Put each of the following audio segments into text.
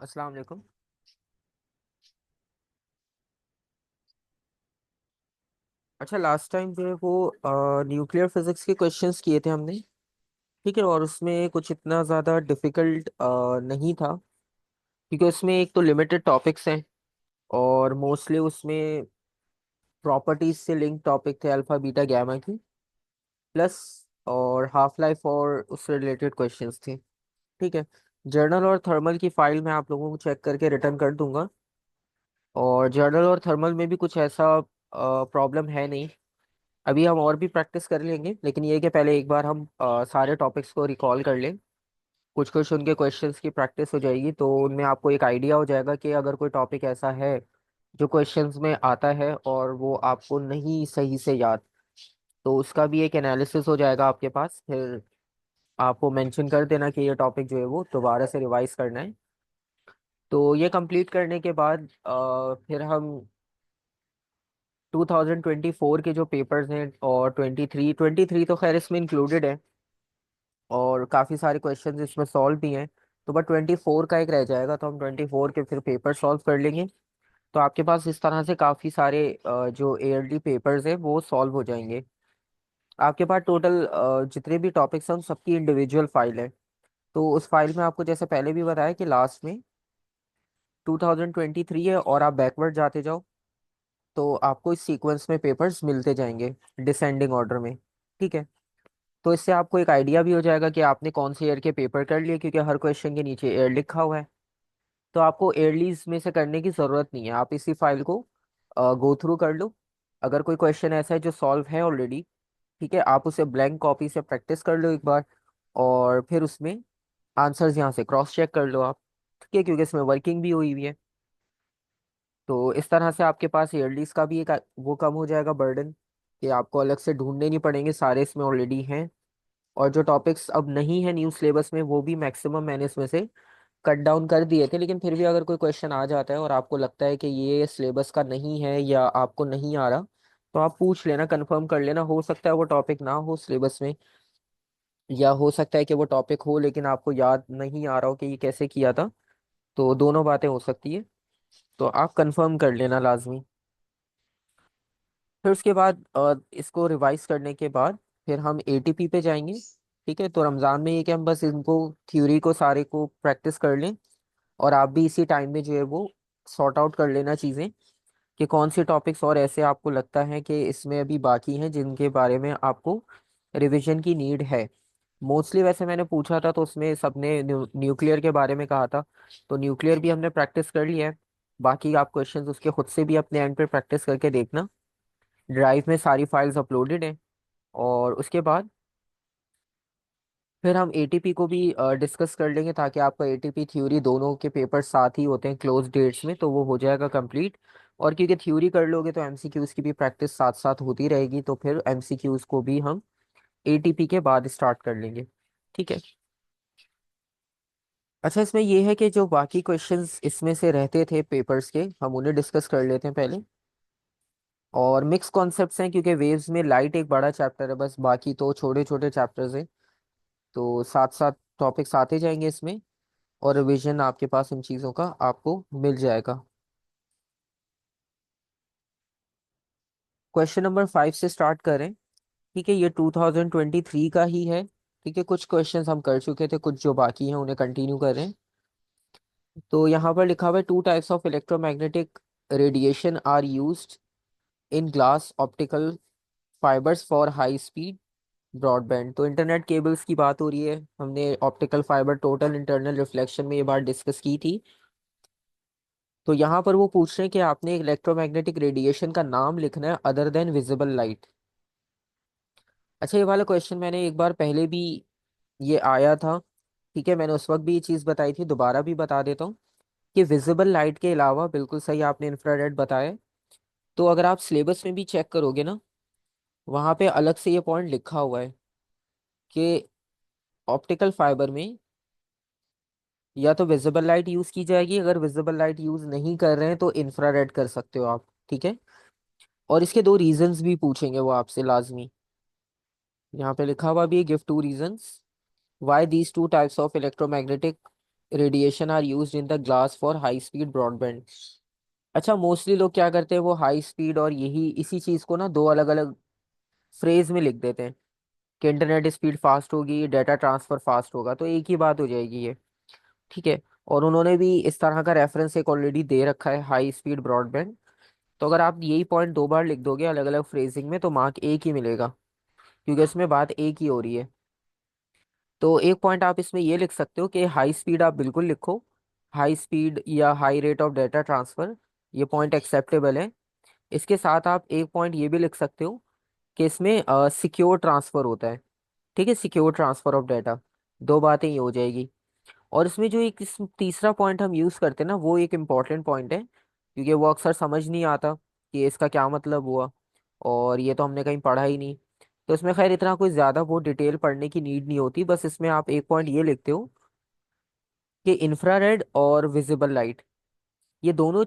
अस्सलाम वालेकुम। अच्छा, लास्ट टाइम जो है वो न्यूक्लियर फिजिक्स के क्वेश्चंस किए थे हमने। ठीक है, और उसमें कुछ इतना ज़्यादा डिफिकल्ट नहीं था, क्योंकि उसमें एक तो लिमिटेड टॉपिक्स हैं और मोस्टली उसमें प्रॉपर्टीज से लिंक टॉपिक थे, अल्फा बीटा गैमा की, प्लस और हाफ लाइफ और उससे रिलेटेड क्वेश्चंस थे। ठीक है, जर्नल और थर्मल की फाइल मैं आप लोगों को चेक करके रिटर्न कर दूंगा। और जर्नल और थर्मल में भी कुछ ऐसा प्रॉब्लम है नहीं। अभी हम और भी प्रैक्टिस कर लेंगे, लेकिन ये है कि पहले एक बार हम सारे टॉपिक्स को रिकॉल कर लें। कुछ कुछ उनके क्वेश्चंस की प्रैक्टिस हो जाएगी, तो उनमें आपको एक आइडिया हो जाएगा कि अगर कोई टॉपिक ऐसा है जो क्वेश्चंस में आता है और वो आपको नहीं सही से याद, तो उसका भी एक एनालिसिस हो जाएगा आपके पास। फिर आपको मेंशन कर देना कि ये टॉपिक जो है वो दोबारा से रिवाइज करना है। तो ये कंप्लीट करने के बाद फिर हम 2024 के जो पेपर्स हैं और 23 तो खैर इसमें इंक्लूडेड है और काफ़ी सारे क्वेश्चंस इसमें सॉल्व भी हैं। तो बट 24 का एक रह जाएगा, तो हम 24 के फिर पेपर सॉल्व कर लेंगे। तो आपके पास इस तरह से काफ़ी सारे जो ईयरली पेपर्स हैं वो सॉल्व हो जाएंगे। आपके पास टोटल जितने भी टॉपिक्स हैं उन सबकी इंडिविजुअल फाइल है। तो उस फाइल में आपको जैसे पहले भी बताया कि लास्ट में 2023 है और आप बैकवर्ड जाते जाओ तो आपको इस सीक्वेंस में पेपर्स मिलते जाएंगे, डिसेंडिंग ऑर्डर में। ठीक है, तो इससे आपको एक आइडिया भी हो जाएगा कि आपने कौन से ईयर के पेपर कर लिए, क्योंकि हर क्वेश्चन के नीचे ईयर लिखा हुआ है। तो आपको ईयरलीज में से करने की ज़रूरत नहीं है, आप इसी फाइल को गो थ्रू कर लो। अगर कोई क्वेश्चन ऐसा है जो सॉल्व है ऑलरेडी, ठीक है, आप उसे ब्लैंक कॉपी से प्रैक्टिस कर लो एक बार, और फिर उसमें आंसर्स यहाँ से क्रॉस चेक कर लो आप। ठीक है, क्योंकि इसमें वर्किंग भी हुई हुई है। तो इस तरह से आपके पास ईयरलीज का भी एक वो कम हो जाएगा बर्डन, कि आपको अलग से ढूंढने नहीं पड़ेंगे, सारे इसमें ऑलरेडी हैं। और जो टॉपिक्स अब नहीं है न्यू सिलेबस में वो भी मैक्सिमम मैंने इसमें से कट डाउन कर दिए थे। लेकिन फिर भी अगर कोई क्वेश्चन आ जाता है और आपको लगता है कि ये सिलेबस का नहीं है या आपको नहीं आ रहा, तो आप पूछ लेना, कंफर्म कर लेना। हो सकता है वो टॉपिक ना हो सिलेबस में, या हो सकता है कि वो टॉपिक हो लेकिन आपको याद नहीं आ रहा हो कि ये कैसे किया था। तो दोनों बातें हो सकती है, तो आप कंफर्म कर लेना लाजमी। फिर उसके बाद इसको रिवाइज करने के बाद फिर हम एटीपी पे जाएंगे। ठीक है, तो रमज़ान में ये कि हम बस इनको थ्योरी को सारे को प्रैक्टिस कर लें, और आप भी इसी टाइम में जो है वो सॉर्ट आउट कर लेना चीज़ें, कि कौन से टॉपिक्स और ऐसे आपको लगता है कि इसमें अभी बाकी हैं जिनके बारे में आपको रिवीजन की नीड है। मोस्टली वैसे मैंने पूछा था तो उसमें सबने न्यूक्लियर के बारे में कहा था, तो न्यूक्लियर भी हमने प्रैक्टिस कर लिया है। बाकी आप क्वेश्चंस उसके खुद से भी अपने एंड पे प्रैक्टिस करके देखना। ड्राइव में सारी फाइल्स अपलोडेड हैं। और उसके बाद फिर हम एटीपी को भी डिस्कस कर लेंगे, ताकि आपका एटीपी थ्योरी दोनों के पेपर साथ ही होते हैं क्लोज डेट्स में, तो वो हो जाएगा कंप्लीट। और क्योंकि थ्योरी कर लोगे तो एमसीक्यूज की भी प्रैक्टिस साथ साथ होती रहेगी, तो फिर एमसीक्यूज को भी हम एटीपी के बाद स्टार्ट कर लेंगे। ठीक है। अच्छा, इसमें ये है कि जो बाकी क्वेश्चंस इसमें से रहते थे पेपर्स के, हम उन्हें डिस्कस कर लेते हैं पहले। और मिक्स कॉन्सेप्ट्स हैं, क्योंकि वेव्स में लाइट एक बड़ा चैप्टर है, बस बाकी तो छोटे छोटे चैप्टर्स हैं। तो साथ साथ टॉपिक्स आते जाएंगे इसमें, और रिवीजन आपके पास इन चीज़ों का आपको मिल जाएगा। क्वेश्चन नंबर 5 से स्टार्ट करें। ठीक है, ये 2023 का ही है। ठीक है, कुछ क्वेश्चंस हम कर चुके थे, कुछ जो बाकी हैं उन्हें कंटिन्यू करें। तो यहाँ पर लिखा हुआ है, two types of electromagnetic radiation are used in glass optical fibres for high speed broadband. तो इंटरनेट केबल्स की बात हो रही है, हमने optical fibre total internal reflection में ये बात डिस्कस की थी। तो यहाँ पर वो पूछ रहे हैं कि आपने इलेक्ट्रोमैग्नेटिक रेडिएशन का नाम लिखना है अदर देन विजिबल लाइट। अच्छा, ये वाला क्वेश्चन मैंने एक बार पहले भी ये आया था। ठीक है, मैंने उस वक्त भी ये चीज़ बताई थी, दोबारा भी बता देता हूँ कि विजिबल लाइट के अलावा, बिल्कुल सही आपने इंफ्रारेड बताया। तो अगर आप सिलेबस में भी चेक करोगे ना, वहाँ पे अलग से ये पॉइंट लिखा हुआ है कि ऑप्टिकल फाइबर में या तो विजिबल लाइट यूज़ की जाएगी, अगर विजिबल लाइट यूज़ नहीं कर रहे हैं तो इंफ्रारेड कर सकते हो आप। ठीक है, और इसके दो रीजंस भी पूछेंगे वो आपसे लाजमी। यहाँ पे लिखा हुआ भी है, give two reasons why these two types of electromagnetic radiation are used in the glass for high speed broadband. अच्छा, मोस्टली लोग क्या करते हैं, वो हाई स्पीड और यही इसी चीज को ना दो अलग अलग फ्रेज में लिख देते हैं कि इंटरनेट स्पीड फास्ट होगी, डाटा ट्रांसफर फास्ट होगा, तो एक ही बात हो जाएगी ये। ठीक है। और उन्होंने भी इस तरह का रेफरेंस एक ऑलरेडी दे रखा है, हाई स्पीड ब्रॉडबैंड। तो अगर आप यही पॉइंट दो बार लिख दोगे अलग अलग फ्रेजिंग में तो मार्क एक ही मिलेगा, क्योंकि इसमें बात एक ही हो रही है। तो एक पॉइंट आप इसमें ये लिख सकते हो कि हाई स्पीड आप बिल्कुल लिखो, हाई स्पीड या high rate of data transfer, ये पॉइंट एक्सेप्टेबल है। इसके साथ आप एक पॉइंट ये भी लिख सकते हो कि इसमें सिक्योर ट्रांसफर होता है। ठीक है, सिक्योर ट्रांसफर ऑफ डाटा, दो बातें ये हो जाएगी। और इसमें जो एक तीसरा पॉइंट हम यूज करते हैं ना, वो एक इम्पॉर्टेंट पॉइंट है, क्योंकि वो अक्सर समझ नहीं आता कि इसका क्या मतलब हुआ, और ये तो हमने कहीं पढ़ा ही नहीं। तो इसमें खैर इतना कोई ज्यादा वो डिटेल पढ़ने की नीड नहीं होती, बस इसमें आप एक पॉइंट ये लिखते हो कि इंफ्रारेड और विजिबल लाइट, ये दोनों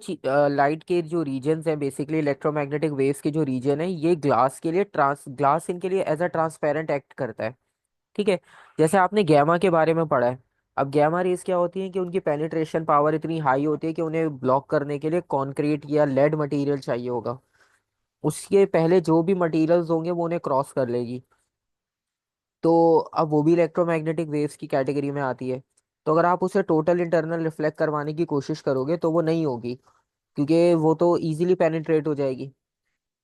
लाइट के जो रीजन्स हैं, बेसिकली इलेक्ट्रोमैग्नेटिक वेव्स के जो रीजन है, ये ग्लास के लिए ग्लास इनके लिए एज अ ट्रांसपेरेंट एक्ट करता है। ठीक है। जैसे आपने गैमा के बारे में पढ़ा है। अब गैमा रेज क्या होती है कि उनकी पेनिट्रेशन पावर इतनी हाई होती है कि उन्हें ब्लॉक करने के लिए कंक्रीट या लेड मटेरियल चाहिए होगा। उसके पहले जो भी मटेरियल्स होंगे वो उन्हें क्रॉस कर लेगी। तो अब वो भी इलेक्ट्रोमैग्नेटिक वेव्स की कैटेगरी में आती है। तो अगर आप उसे टोटल इंटरनल रिफ्लेक्ट करवाने की कोशिश करोगे तो वो नहीं होगी, क्योंकि वो तो इजीली पेनिट्रेट हो जाएगी।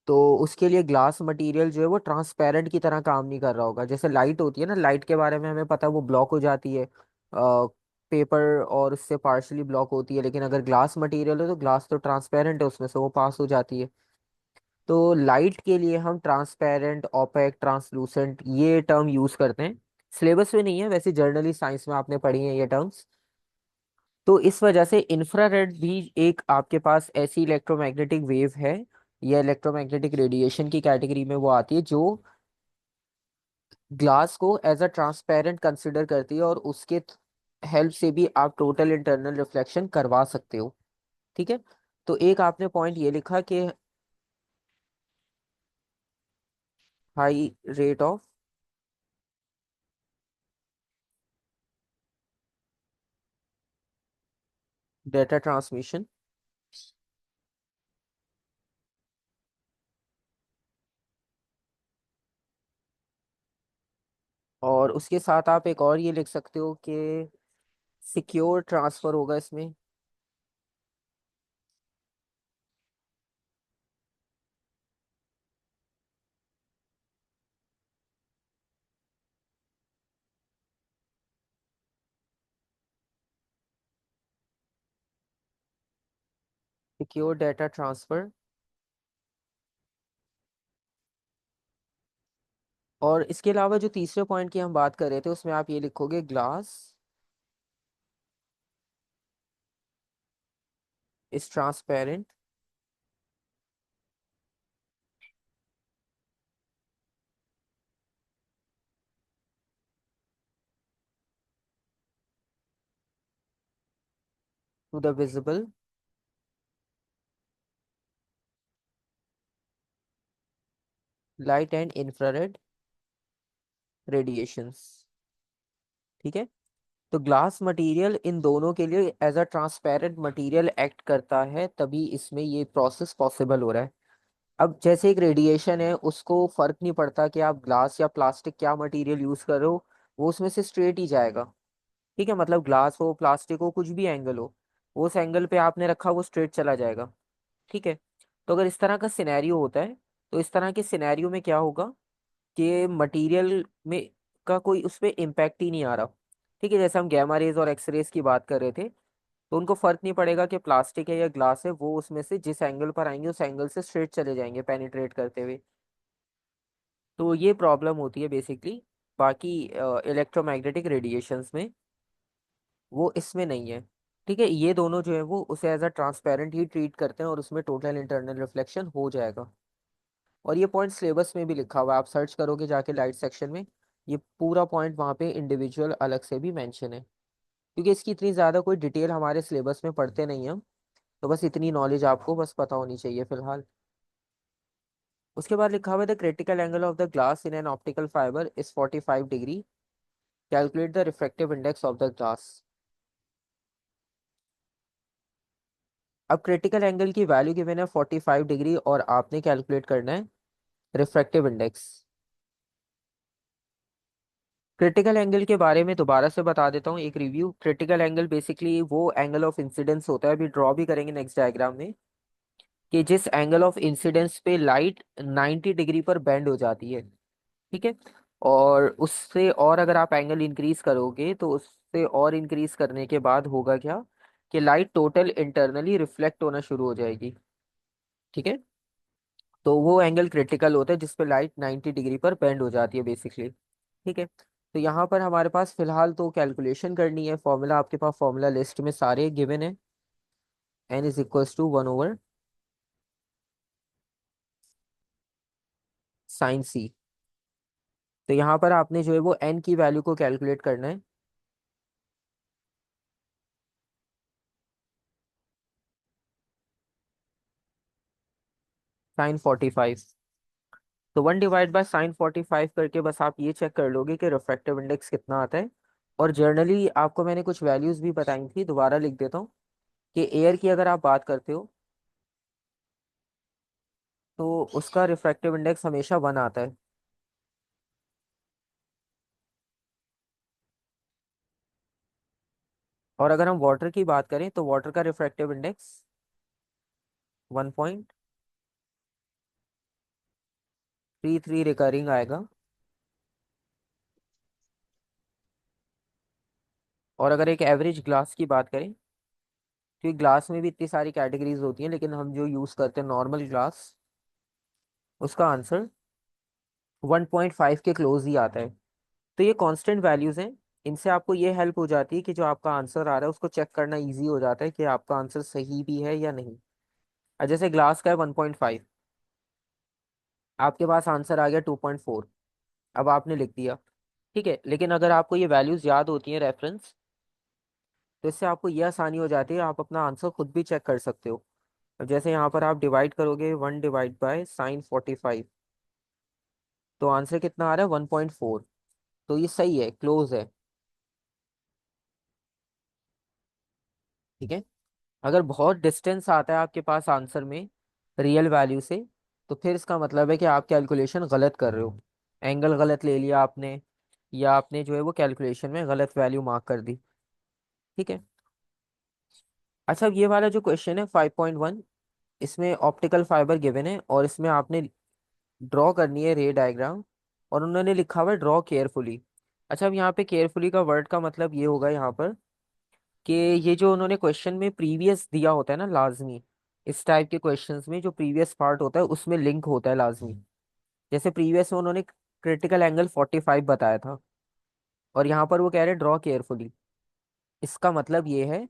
तो उसके लिए ग्लास मटेरियल जो है वो ट्रांसपेरेंट की तरह काम नहीं कर रहा होगा। जैसे लाइट होती है ना, लाइट के बारे में हमें पता है वो ब्लॉक हो जाती है पेपर और उससे पार्शली ब्लॉक होती है, लेकिन अगर ग्लास मटेरियल है तो ग्लास तो ट्रांसपेरेंट है, उसमें से वो पास हो जाती है। तो लाइट के लिए हम ट्रांसपेरेंट, ओपेक, ट्रांसलूसेंट ये टर्म यूज करते हैं। सिलेबस में नहीं है वैसे, जर्नली साइंस में आपने पढ़ी है ये टर्म्स। तो इस वजह से इंफ्रारेड भी एक आपके पास ऐसी इलेक्ट्रोमैग्नेटिक वेव है, या इलेक्ट्रोमैग्नेटिक रेडिएशन की कैटेगरी में वो आती है, जो ग्लास को एज अ ट्रांसपेरेंट कंसिडर करती है, और उसके हेल्प से भी आप टोटल इंटरनल रिफ्लेक्शन करवा सकते हो। ठीक है। तो एक आपने पॉइंट ये लिखा कि high rate of data transmission, और उसके साथ आप एक और ये लिख सकते हो कि सिक्योर ट्रांसफर होगा इसमें सिक्योर डाटा ट्रांसफर। और इसके अलावा जो तीसरे पॉइंट की हम बात कर रहे थे उसमें आप ये लिखोगे glass is transparent to the visible light and infrared radiations. ठीक है। तो ग्लास मटेरियल इन दोनों के लिए as a transparent material act करता है, तभी इसमें ये प्रोसेस पॉसिबल हो रहा है। अब जैसे एक रेडिएशन है, उसको फर्क नहीं पड़ता कि आप ग्लास या प्लास्टिक क्या मटेरियल यूज करो, वो उसमें से स्ट्रेट ही जाएगा। ठीक है, मतलब ग्लास हो, प्लास्टिक हो, कुछ भी एंगल हो, वो उस एंगल पे आपने रखा वो स्ट्रेट चला जाएगा। ठीक है। तो अगर इस तरह का सिनेरियो होता है, तो इस तरह के सिनेरियो में क्या होगा कि मटेरियल में का कोई उस पर इम्पैक्ट ही नहीं आ रहा। ठीक है, जैसे हम गैमा रेज और एक्स रेज की बात कर रहे थे, तो उनको फर्क नहीं पड़ेगा कि प्लास्टिक है या ग्लास है, वो उसमें से जिस एंगल पर आएंगे उस एंगल से स्ट्रेट चले जाएंगे पेनिट्रेट करते हुए। तो ये प्रॉब्लम होती है बेसिकली। बाकी इलेक्ट्रोमैग्नेटिक रेडिएशंस में वो इसमें नहीं है। ठीक है, ये दोनों जो है वो उसे एज अ ट्रांसपेरेंट ही ट्रीट करते हैं, और उसमें टोटल इंटरनल रिफ्लेक्शन हो जाएगा। और ये पॉइंट सिलेबस में भी लिखा हुआ है, आप सर्च करोगे जाके लाइट सेक्शन में, ये पूरा पॉइंट वहाँ पे इंडिविजुअल अलग से भी मेंशन है। क्योंकि इसकी इतनी ज़्यादा कोई डिटेल हमारे सिलेबस में पढ़ते नहीं हम, तो बस इतनी नॉलेज आपको बस पता होनी चाहिए फिलहाल। उसके बाद लिखा हुआ है the critical angle of the glass in an optical fibre is 45 degree, calculate the refractive index of the glass. अब क्रिटिकल एंगल की वैल्यू गिवन है 45 डिग्री, और आपने कैलकुलेट करना है रिफ्रैक्टिव इंडेक्स। क्रिटिकल एंगल के बारे में दोबारा से बता देता हूँ एक रिव्यू। क्रिटिकल एंगल बेसिकली वो एंगल ऑफ इंसिडेंस होता है, अभी ड्रॉ भी करेंगे नेक्स्ट डायग्राम में, कि जिस एंगल ऑफ इंसिडेंस पे लाइट 90 डिग्री पर बेंड हो जाती है। ठीक है। और उससे और अगर आप एंगल इंक्रीज करोगे तो उससे और इंक्रीज करने के बाद होगा क्या, कि लाइट टोटल इंटरनली रिफ्लेक्ट होना शुरू हो जाएगी। ठीक है। तो वो एंगल क्रिटिकल होता है जिसपे लाइट 90 डिग्री पर बेंड हो जाती है बेसिकली। ठीक है। तो यहाँ पर हमारे पास फिलहाल तो कैलकुलेशन करनी है। फॉर्मूला आपके पास फॉर्मूला लिस्ट में सारे गिवन है। N is equals to 1/sin c। तो यहाँ पर आपने जो है वो एन की वैल्यू को कैलकुलेट करना है। sin 45। तो 1/sin 45 करके बस आप ये चेक कर लोगे कि रिफ्रैक्टिव इंडेक्स कितना आता है। और जर्नली आपको मैंने कुछ वैल्यूज भी बताई थी, दोबारा लिख देता हूँ, कि एयर की अगर आप बात करते हो तो उसका रिफ्रैक्टिव इंडेक्स हमेशा 1 आता है। और अगर हम वाटर की बात करें तो वाटर का रिफ्रैक्टिव इंडेक्स 1.33 रिकरिंग आएगा। और अगर एक एवरेज ग्लास की बात करें, क्योंकि ग्लास में भी इतनी सारी कैटेगरीज होती हैं लेकिन हम जो यूज़ करते हैं नॉर्मल ग्लास, उसका आंसर 1.5 के क्लोज ही आता है। तो ये कांस्टेंट वैल्यूज हैं। इनसे आपको ये हेल्प हो जाती है कि जो आपका आंसर आ रहा है उसको चेक करना इजी हो जाता है कि आपका आंसर सही भी है या नहीं। अब जैसे ग्लास का है 1.5, आपके पास आंसर आ गया 2.4, अब आपने लिख दिया। ठीक है। लेकिन अगर आपको ये वैल्यूज याद होती हैं रेफरेंस, तो इससे आपको ये आसानी हो जाती है, आप अपना आंसर खुद भी चेक कर सकते हो। अब जैसे यहाँ पर आप डिवाइड करोगे 1/sin 45, तो आंसर कितना आ रहा है 1.4। तो ये सही है, क्लोज है। ठीक है। अगर बहुत डिस्टेंस आता है आपके पास आंसर में रियल वैल्यू से, तो फिर इसका मतलब है कि आप कैलकुलेशन गलत कर रहे हो, एंगल गलत ले लिया आपने, या आपने जो है वो कैलकुलेशन में गलत वैल्यू मार्क कर दी। ठीक है। अच्छा, अब ये वाला जो क्वेश्चन है 5.1, इसमें ऑप्टिकल फाइबर गिवन है और इसमें आपने ड्रॉ करनी है रे डायग्राम, और उन्होंने लिखा हुआ है ड्रॉ केयरफुली। अच्छा, अब यहाँ पे केयरफुली का वर्ड का मतलब ये होगा यहाँ पर कि ये जो उन्होंने क्वेश्चन में प्रीवियस दिया होता है ना, लाजमी इस टाइप के क्वेश्चंस में जो प्रीवियस पार्ट होता है उसमें लिंक होता है लाजमी। जैसे प्रीवियस में उन्होंने क्रिटिकल एंगल 45 बताया था, और यहाँ पर वो कह रहे हैं ड्रॉ केयरफुली। इसका मतलब ये है,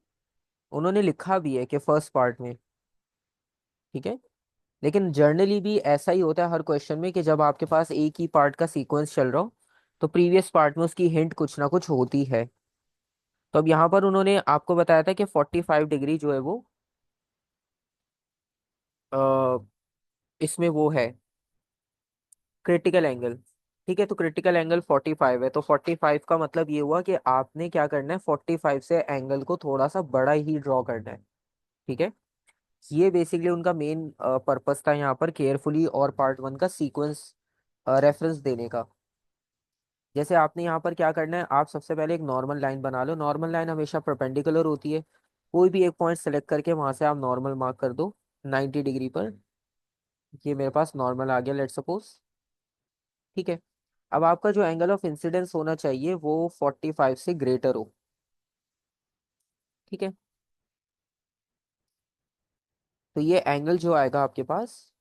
उन्होंने लिखा भी है कि फर्स्ट पार्ट में। ठीक है। लेकिन जर्नली भी ऐसा ही होता है हर क्वेश्चन में कि जब आपके पास एक ही पार्ट का सीक्वेंस चल रहा हो तो प्रीवियस पार्ट में उसकी हिंट कुछ ना कुछ होती है। तो अब यहाँ पर उन्होंने आपको बताया था कि 45 डिग्री जो है वो अ, इसमें वो है क्रिटिकल एंगल। ठीक है। तो क्रिटिकल एंगल 45 है, तो 45 का मतलब ये हुआ कि आपने क्या करना है, 45 से एंगल को थोड़ा सा बड़ा ही ड्रॉ करना है। ठीक है। ये बेसिकली उनका मेन पर्पस था यहाँ पर केयरफुली और पार्ट 1 का सीक्वेंस रेफरेंस देने का। जैसे आपने यहाँ पर क्या करना है, आप सबसे पहले एक नॉर्मल लाइन बना लो। नॉर्मल लाइन हमेशा परपेंडिकुलर होती है। कोई भी एक पॉइंट सेलेक्ट करके वहां से आप नॉर्मल मार्क कर दो 90 डिग्री पर। ये मेरे पास नॉर्मल आ गया, लेट सपोज। ठीक है। अब आपका जो एंगल ऑफ इंसिडेंस होना चाहिए वो 45 से ग्रेटर हो। ठीक है। तो ये एंगल जो आएगा आपके पास,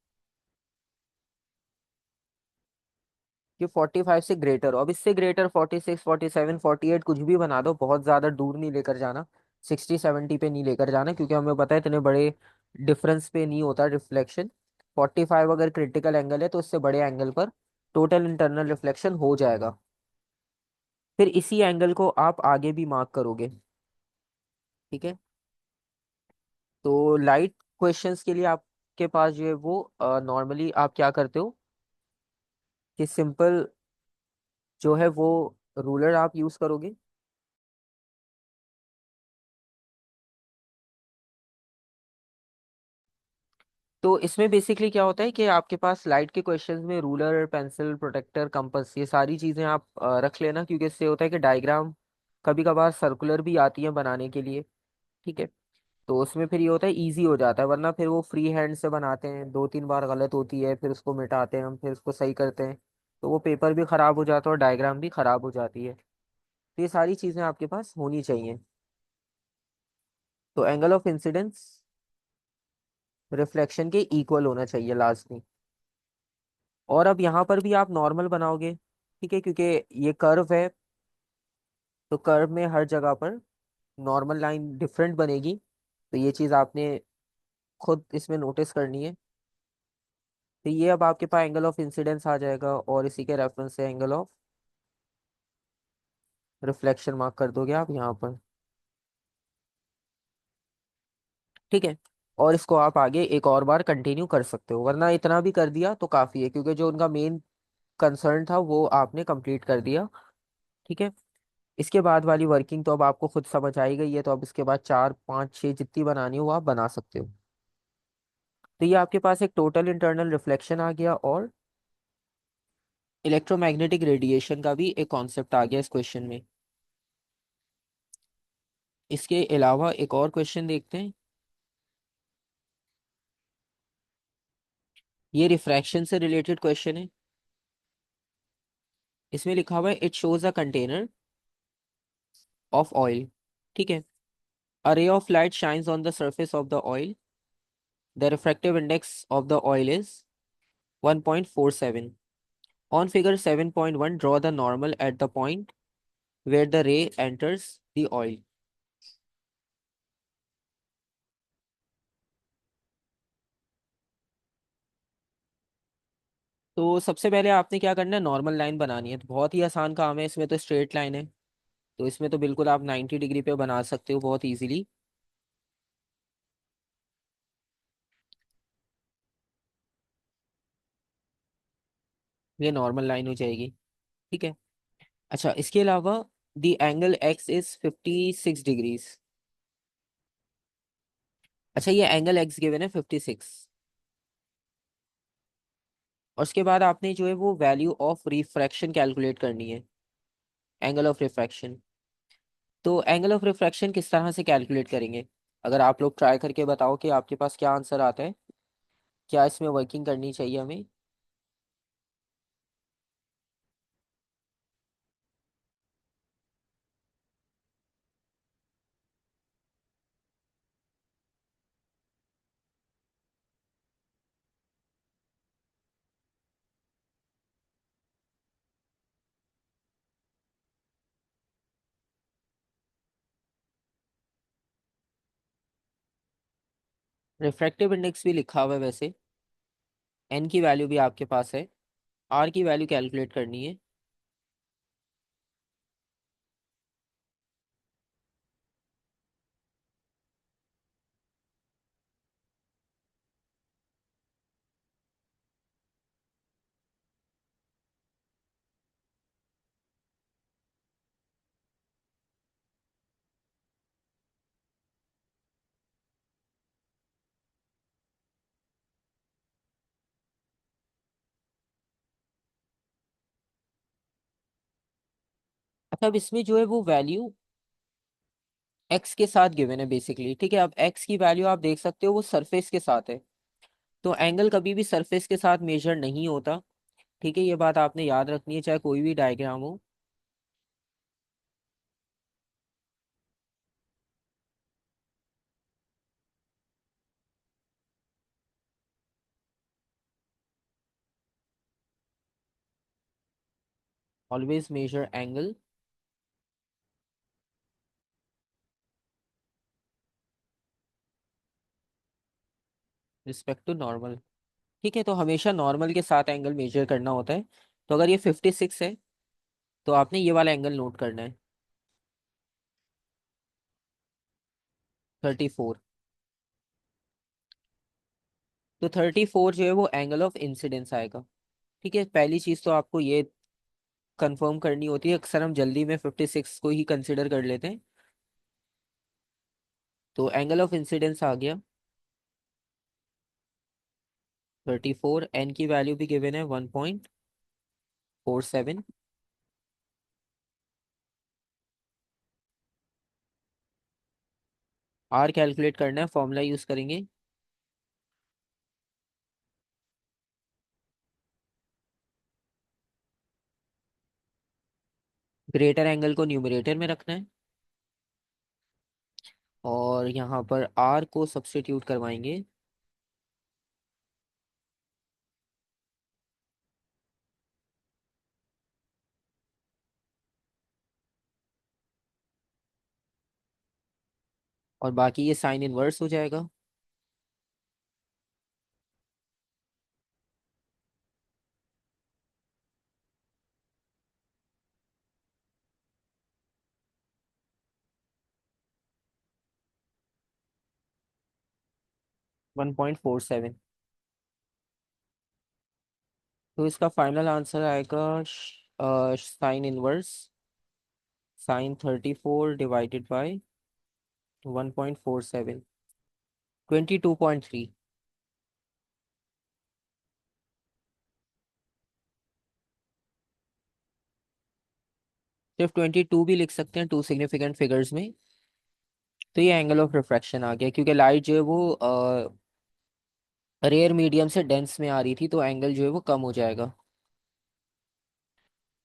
कि 45 से ग्रेटर हो। अब इससे ग्रेटर 46, 47, 48 कुछ भी बना दो, बहुत ज्यादा दूर नहीं लेकर जाना, 60, 70 पे नहीं लेकर जाना, क्योंकि हमें पता है इतने बड़े डिफरेंस पे नहीं होता रिफ्लेक्शन। 45 अगर क्रिटिकल एंगल है तो इससे बड़े एंगल पर टोटल इंटरनल रिफ्लेक्शन हो जाएगा। फिर इसी एंगल को आप आगे भी मार्क करोगे। ठीक है। तो लाइट क्वेश्चंस के लिए आपके पास जो है वो नॉर्मली आप क्या करते हो, कि सिंपल जो है वो रूलर आप यूज करोगे। तो इसमें बेसिकली क्या होता है कि आपके पास लाइट के क्वेश्चंस में रूलर, पेंसिल, प्रोटेक्टर, कंपास, ये सारी चीज़ें आप रख लेना, क्योंकि इससे होता है कि डायग्राम कभी कभार सर्कुलर भी आती है बनाने के लिए। ठीक है। तो उसमें फिर ये होता है इजी हो जाता है, वरना फिर वो फ्री हैंड से बनाते हैं, 2-3 बार गलत होती है, फिर उसको मिटाते हैं हम, फिर उसको सही करते हैं, तो वो पेपर भी ख़राब हो जाता है और डायग्राम भी ख़राब हो जाती है। तो ये सारी चीज़ें आपके पास होनी चाहिए। तो एंगल ऑफ इंसिडेंस रिफ्लेक्शन के इक्वल होना चाहिए लास्ट में। और अब यहाँ पर भी आप नॉर्मल बनाओगे, ठीक है, क्योंकि ये कर्व है, तो कर्व में हर जगह पर नॉर्मल लाइन डिफरेंट बनेगी। तो ये चीज़ आपने खुद इसमें नोटिस करनी है। तो ये अब आपके पास एंगल ऑफ इंसिडेंस आ जाएगा, और इसी के रेफरेंस से एंगल ऑफ रिफ्लेक्शन मार्क कर दोगे आप यहाँ पर। ठीक है। और इसको आप आगे एक और बार कंटिन्यू कर सकते हो, वरना इतना भी कर दिया तो काफ़ी है, क्योंकि जो उनका मेन कंसर्न था वो आपने कंप्लीट कर दिया। ठीक है। इसके बाद वाली वर्किंग तो अब आपको खुद समझ आई गई है, तो अब इसके बाद 4, 5, 6 जितनी बनानी हो वो आप बना सकते हो। तो ये आपके पास एक टोटल इंटरनल रिफ्लेक्शन आ गया, और इलेक्ट्रोमैग्नेटिक रेडिएशन का भी एक कॉन्सेप्ट आ गया इस क्वेश्चन में। इसके अलावा एक और क्वेश्चन देखते हैं। ये रिफ्रैक्शन से रिलेटेड क्वेश्चन है। इसमें लिखा हुआ है it shows a container of oil. ठीक है। A ray of light shines on the surface of the oil. The refractive index of the oil is 1.47. On figure 7.1, draw the normal at the point where the ray enters the oil. तो सबसे पहले आपने क्या करना है, normal line बनानी है। तो बहुत ही आसान काम है, इसमें तो स्ट्रेट लाइन है, तो इसमें तो बिल्कुल आप 90 डिग्री पे बना सकते हो बहुत इजीली। ये नॉर्मल लाइन हो जाएगी। ठीक है। अच्छा, इसके अलावा the angle x is 56 degrees. अच्छा, ये एंगल एक्स गिवन है 56। और उसके बाद आपने जो है वो वैल्यू ऑफ रिफ्रैक्शन कैलकुलेट करनी है, एंगल ऑफ रिफ्रैक्शन। तो एंगल ऑफ रिफ्रैक्शन किस तरह से कैलकुलेट करेंगे, अगर आप लोग ट्राई करके बताओ कि आपके पास क्या आंसर आता है, क्या इसमें वर्किंग करनी चाहिए हमें। रिफ्रैक्टिव इंडेक्स भी लिखा हुआ है वैसे, एन की वैल्यू भी आपके पास है, आर की वैल्यू कैलकुलेट करनी है। अच्छा, अब इसमें जो है वो वैल्यू एक्स के साथ गिवन है बेसिकली। ठीक है। अब एक्स की वैल्यू आप देख सकते हो वो सरफेस के साथ है, तो एंगल कभी भी सरफेस के साथ मेजर नहीं होता। ठीक है, ये बात आपने याद रखनी है चाहे कोई भी डायग्राम हो। Always measure angle respect to normal. ठीक है, तो हमेशा नॉर्मल के साथ एंगल मेजर करना होता है। तो अगर ये 56 है, तो आपने ये वाला एंगल नोट करना है, 34। तो 34 जो है वो एंगल ऑफ इंसिडेंस आएगा। ठीक है, पहली चीज़ तो आपको ये कंफर्म करनी होती है, अक्सर हम जल्दी में 56 को ही कंसिडर कर लेते हैं। तो एंगल ऑफ इंसिडेंस आ गया। 34, एन की वैल्यू भी गिवन है 1.47। आर कैलकुलेट करना है, फॉर्मूला यूज करेंगे। ग्रेटर एंगल को न्यूमरेटर में रखना है और यहाँ पर आर को सब्स्टिट्यूट करवाएंगे। और बाकी ये साइन इनवर्स हो जाएगा। One point four seven. तो इसका फाइनल आंसर आएगा sine inverse sine 34 divided by 1.47, 22.3। सिर्फ 22 भी लिख सकते हैं टू सिग्निफिकेंट फिगर्स में। तो ये एंगल ऑफ रिफ्रैक्शन आ गया, क्योंकि लाइट जो है वो रेयर मीडियम से डेंस में आ रही थी, तो एंगल जो है वो कम हो जाएगा।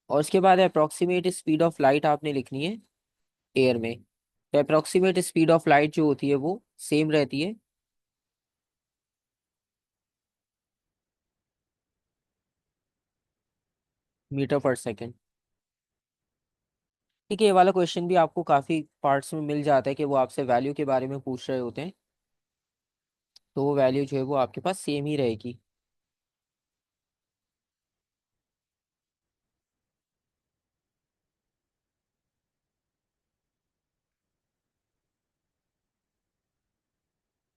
और उसके बाद अप्रोक्सीमेट स्पीड ऑफ लाइट आपने लिखनी है एयर में। तो अप्रोक्सीमेट स्पीड ऑफ लाइट जो होती है वो सेम रहती है, मीटर पर सेकेंड। ठीक है, ये वाला क्वेश्चन भी आपको काफी पार्ट्स में मिल जाता है कि वो आपसे वैल्यू के बारे में पूछ रहे होते हैं, तो वो वैल्यू जो है वो आपके पास सेम ही रहेगी।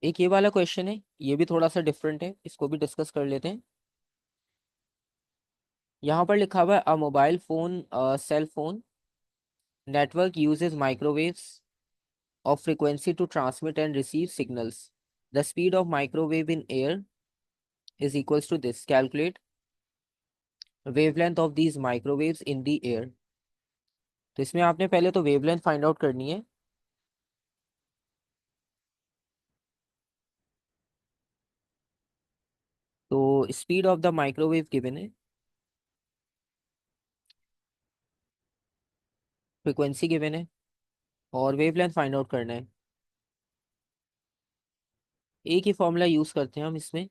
एक ये वाला क्वेश्चन है, ये भी थोड़ा सा डिफरेंट है, इसको भी डिस्कस कर लेते हैं। यहाँ पर लिखा हुआ है a mobile phone cell phone network uses microwaves of frequency to transmit and receive signals. The speed of microwave in air is equals to this. Calculate wavelength of these microwaves in the air. तो इसमें आपने पहले तो wavelength find out करनी है। तो speed of the microwave given है, frequency given है और वेवलेंथ फाइंड आउट करना है। एक ही फॉर्मूला यूज करते हैं हम इसमें।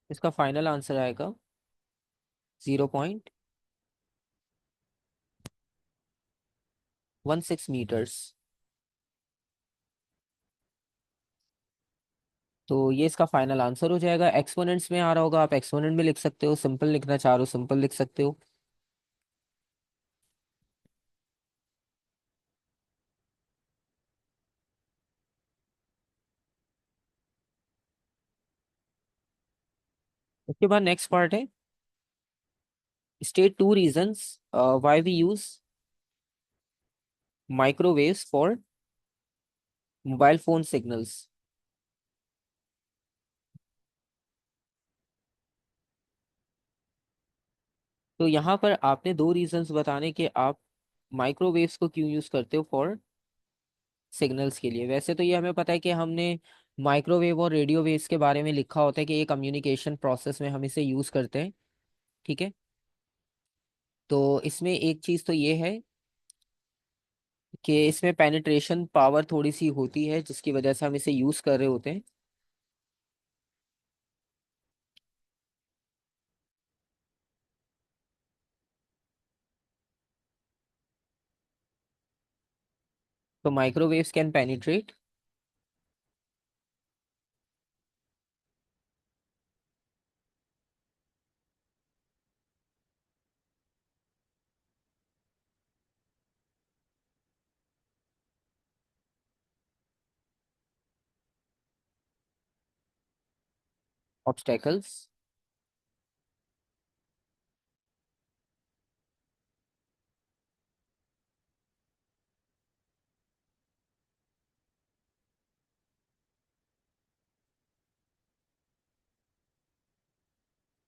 इसका फाइनल आंसर आएगा 0.16 मीटर्स। तो ये इसका फाइनल आंसर हो जाएगा। एक्सपोनेंट्स में आ रहा होगा, आप एक्सपोनेंट में लिख सकते हो, सिंपल लिखना चाह रहे हो सिंपल लिख सकते हो। उसके बाद नेक्स्ट पार्ट है, state two reasons why we use microwaves for mobile phone signals। तो यहाँ पर आपने दो रीजंस बताने कि आप माइक्रोवेव्स को क्यों यूज करते हो फॉर सिग्नल्स के लिए। वैसे तो ये हमें पता है कि हमने माइक्रोवेव और रेडियो वेव्स के बारे में लिखा होता है कि ये कम्युनिकेशन प्रोसेस में हम इसे यूज करते हैं। ठीक है, तो इसमें एक चीज तो ये है कि इसमें पेनिट्रेशन पावर थोड़ी सी होती है, जिसकी वजह से हम इसे यूज कर रहे होते हैं। तो माइक्रोवेव्स कैन पेनिट्रेट ऑब्स्टेकल्स।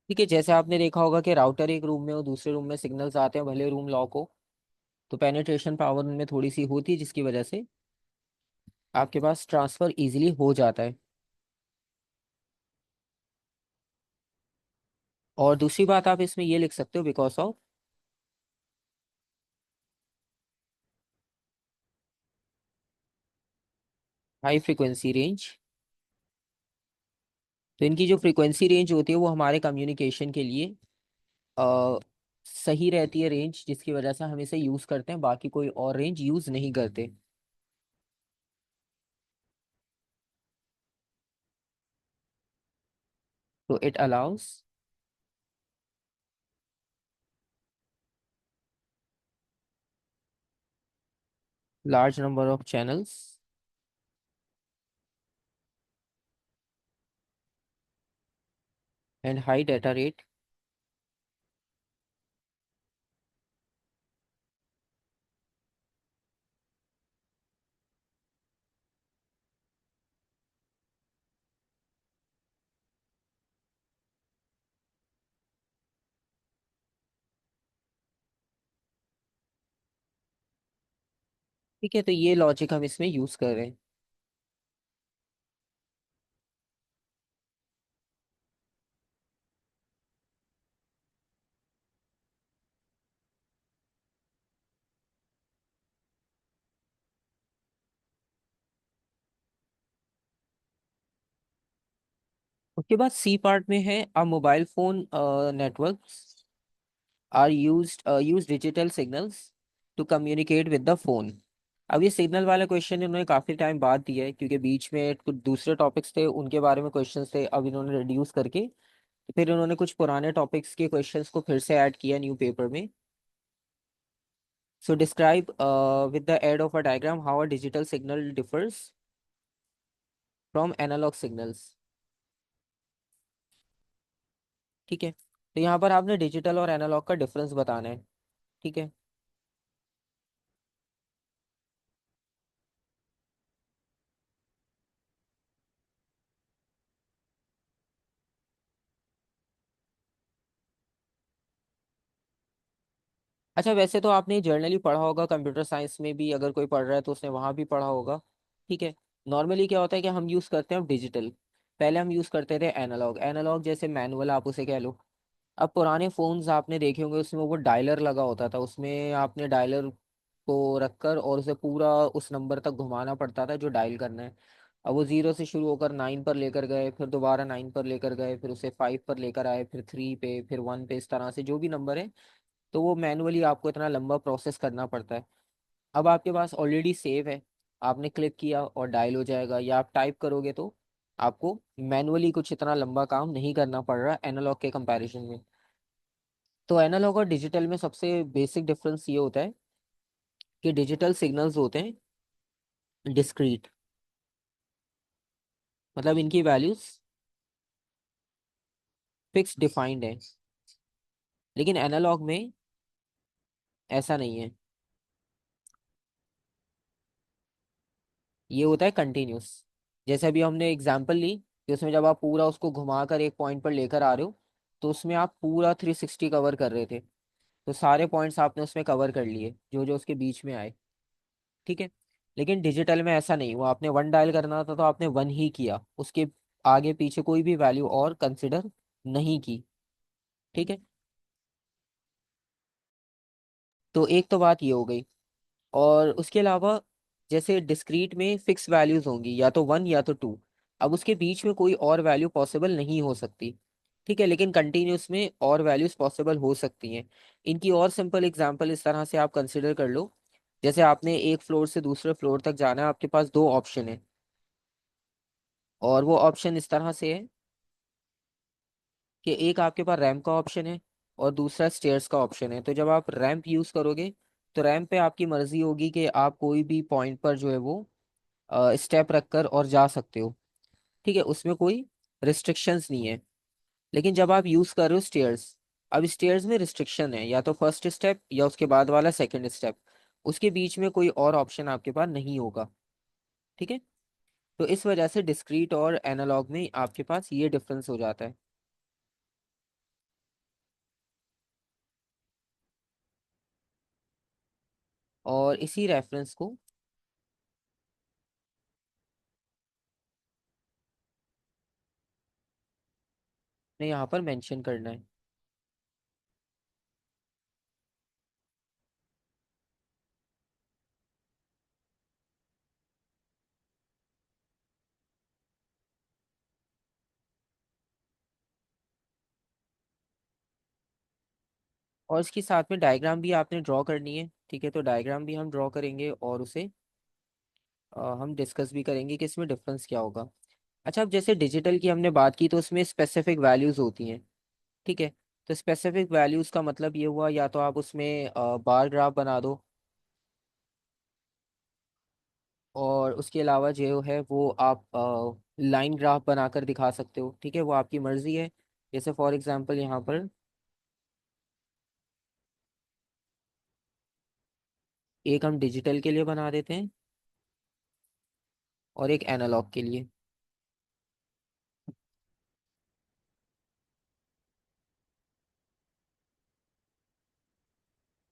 ठीक है, जैसे आपने देखा होगा कि राउटर एक रूम में और दूसरे रूम में सिग्नल्स आते हैं, भले रूम लॉक हो, तो पेनिट्रेशन पावर उनमें थोड़ी सी होती है, जिसकी वजह से आपके पास ट्रांसफर इजीली हो जाता है। और दूसरी बात आप इसमें ये लिख सकते हो, because of high frequency range. तो इनकी जो फ्रीक्वेंसी रेंज होती है वो हमारे कम्युनिकेशन के लिए अ, सही रहती है रेंज, जिसकी वजह से हम इसे यूज़ करते हैं, बाकी कोई और रेंज यूज़ नहीं करते। तो it allow us large number of channels and high data rate. ठीक है, तो ये लॉजिक हम इसमें यूज़ कर रहे हैं। उसके बाद सी पार्ट में है, a mobile phone networks are use digital signals to communicate with the phone. अब ये सिग्नल वाला क्वेश्चन इन्होंने काफ़ी टाइम बाद दिया है, क्योंकि बीच में कुछ दूसरे टॉपिक्स थे उनके बारे में क्वेश्चंस थे, अब इन्होंने रिड्यूस करके फिर उन्होंने कुछ पुराने टॉपिक्स के क्वेश्चंस को फिर से ऐड किया न्यू पेपर में। So describe with the aid of a diagram how a digital signal differs from analogue signals. ठीक है, तो यहाँ पर आपने डिजिटल और एनालॉग का डिफरेंस बताना है। ठीक है। अच्छा, वैसे तो आपने जर्नली पढ़ा होगा, कंप्यूटर साइंस में भी अगर कोई पढ़ रहा है तो उसने वहाँ भी पढ़ा होगा। ठीक है। नॉर्मली क्या होता है कि हम यूज़ करते हैं डिजिटल, पहले हम यूज़ करते थे एनालॉग। एनालॉग जैसे मैनुअल आप उसे कह लो। अब पुराने फोन्स आपने देखे होंगे, उसमें वो डायलर लगा होता था, उसमें आपने डायलर को रखकर और उसे पूरा उस नंबर तक घुमाना पड़ता था जो डायल करना है। अब वो जीरो से शुरू होकर 9 पर लेकर गए, फिर दोबारा 9 पर लेकर गए, फिर उसे 5 पर लेकर आए, फिर 3 पे, फिर 1 पे, इस तरह से जो भी नंबर है। तो वो मैनुअली आपको इतना लंबा प्रोसेस करना पड़ता है। अब आपके पास ऑलरेडी सेव है, आपने क्लिक किया और डायल हो जाएगा, या आप टाइप करोगे तो आपको मैनुअली कुछ इतना लंबा काम नहीं करना पड़ रहा एनालॉग के कंपैरिजन में। तो एनालॉग और डिजिटल में सबसे बेसिक डिफरेंस ये होता है कि डिजिटल सिग्नल्स होते हैं डिस्क्रीट, मतलब इनकी वैल्यूज फिक्स डिफाइंड है। लेकिन एनालॉग में ऐसा नहीं है, ये होता है कंटिन्यूस। जैसे अभी हमने एग्जांपल ली कि उसमें जब आप पूरा उसको घुमाकर एक पॉइंट पर लेकर आ रहे हो, तो उसमें आप पूरा 360 कवर कर रहे थे, तो सारे पॉइंट्स आपने उसमें कवर कर लिए जो जो उसके बीच में आए। ठीक है। लेकिन डिजिटल में ऐसा नहीं हुआ, आपने वन डायल करना था तो आपने वन ही किया, उसके आगे पीछे कोई भी वैल्यू और कंसिडर नहीं की। ठीक है। तो एक तो बात ये हो गई। और उसके अलावा जैसे डिस्क्रीट में फिक्स वैल्यूज होंगी, या तो 1 या तो 2। अब उसके बीच में कोई और वैल्यू पॉसिबल नहीं हो सकती। ठीक है। लेकिन कंटिन्यूस में और वैल्यूज पॉसिबल हो सकती हैं। इनकी और सिंपल एग्जांपल इस तरह से आप कंसिडर कर लो। जैसे आपने एक फ्लोर से दूसरे फ्लोर तक जाना है, आपके पास दो ऑप्शन है, और वो ऑप्शन इस तरह से है कि एक आपके पास रैंप का ऑप्शन है और दूसरा स्टेयर्स का ऑप्शन है। तो जब आप रैंप यूज करोगे तो रैंप पे आपकी मर्जी होगी कि आप कोई भी पॉइंट पर जो है वो स्टेप रखकर और जा सकते हो। ठीक है, उसमें कोई रिस्ट्रिक्शंस नहीं है। लेकिन जब आप यूज कर रहे हो स्टेयर्स, अब स्टेयर्स में रिस्ट्रिक्शन है, या तो फर्स्ट स्टेप या उसके बाद वाला सेकंड स्टेप, उसके बीच में कोई और ऑप्शन आपके पास नहीं होगा। ठीक है। तो इस वजह से डिस्क्रीट और एनालॉग में आपके पास ये डिफरेंस हो जाता है। और इसी रेफरेंस को ने यहाँ पर मेंशन करना है। और इसके साथ में डायग्राम भी आपने ड्रॉ करनी है। ठीक है, तो डायग्राम भी हम ड्रॉ करेंगे और उसे हम डिस्कस भी करेंगे कि इसमें डिफरेंस क्या होगा। अच्छा, अब जैसे डिजिटल की हमने बात की तो उसमें स्पेसिफिक वैल्यूज होती हैं। ठीक है। तो स्पेसिफिक वैल्यूज का मतलब ये हुआ, या तो आप उसमें बार ग्राफ बना दो, और उसके अलावा जो है वो आप लाइन ग्राफ बनाकर दिखा सकते हो। ठीक है, वो आपकी मर्जी है। जैसे फॉर एग्जांपल यहाँ पर एक हम डिजिटल के लिए बना देते हैं और एक एनालॉग के लिए।